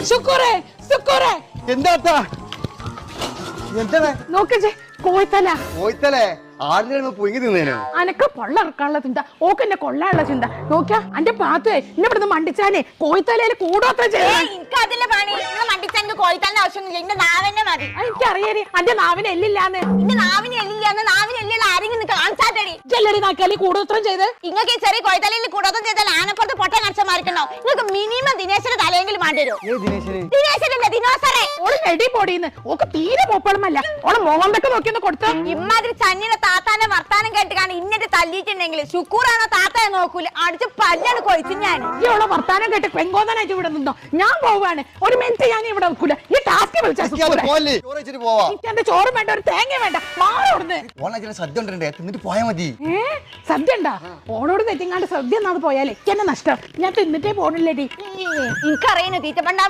ശുക്കൂറേ ശുക്കൂറേ എന്താ നോക്കേ കോഴിത്തല പോയിത്തലേ ആടിനെ പൊങ്ങി തിന്നേനോ അനക്ക് പൊള്ള ഇറക്കാനുള്ള ചിന്ത ഓക്ക് എന്നെ കൊള്ളാനുള്ള ചിന്ത നോക്കിയാ അന്റെ പാത്തേ എന്നെ ഇവിടുന്ന് മണ്ടിച്ചാനേ കോഴിത്തലയിൽ കൂടോത്ര ചെയ്യാൻ എനിക്കതില്ല പണി നിങ്ങൾ മണ്ടിച്ചാൻ കോഴിത്തലിന്റെ ആവശ്യമൊന്നുമില്ല എന്റെ നാവന്നെ മതി എനിക്കറിയാനി അന്റെ നാവിന് എല്ലില്ലാന്ന് എന്റെ നാവിന് എല്ലില്ലാന്ന് നാവിന് എല്ലുള്ള ആരെങ്കിലും കാണിച്ചാട്ടടി ജല്ലടി നാക്കിയാലി കൂടോത്രം ചെയ്ത് നിങ്ങൾക്ക് ഈ ചെറിയ കോഴിത്തലയിൽ കൂടോത്തം ചെയ്താൽ ആനപ്പുറത്ത് പൊട്ട കടിച്ചമാർക്കുണ്ടാവും നിങ്ങൾക്ക് മിനിമം ദിനേശന്റെ തലയെങ്കിലും വേണ്ടി വരും ദിനേശനല്ലേ ദിനോസറേ ഓള് നെടി പൊടിയുന്ന് ഓക്ക് തീരെ പോപ്പളമല്ല ഓളെ മോവന്തൊക്കെ നോക്കിയൊന്ന് കൊടുത്ത് ഇമ്മാതിരി ചന്നിനെ താത്താന്റെ വർത്താനം കേട്ടുകാണ് ഇന്നിട്ട് തല്ലിയിട്ടുണ്ടെങ്കിൽ ശുക്കൂറാണോ താത്തയെ നോക്കൂല അടിച്ച് പല്ലാണ് കൊഴിച്ചു ഞാൻ ഈ ഓളെ വർത്താനം കേട്ട് പെങ്കോന്നനായിട്ട് ഇവിടെ നിന്നോ ഞാൻ പോവാണ് ഒരു മിനിറ്റ് ഞാൻ ഇവിടെ വെക്കൂല ഈ ടാസ്ക് വിളിച്ചാന്റെ ചോറ് വേണ്ട ഒരു തേങ്ങ വേണ്ട മാറോടുന്ന് സദ്യ തിന്നിട്ട് പോയാ മതി സദ്യ ഉണ്ടാ ഓളോട് തെറ്റിങ്ങാണ്ട് സദ്യ എന്നാണ് പോയാലേ എന്നെ നഷ്ടം ഞാൻ തിന്നിട്ടേ പോണില്ലേടി എനിക്കറിയുന്നു തീറ്റ പണ്ടാ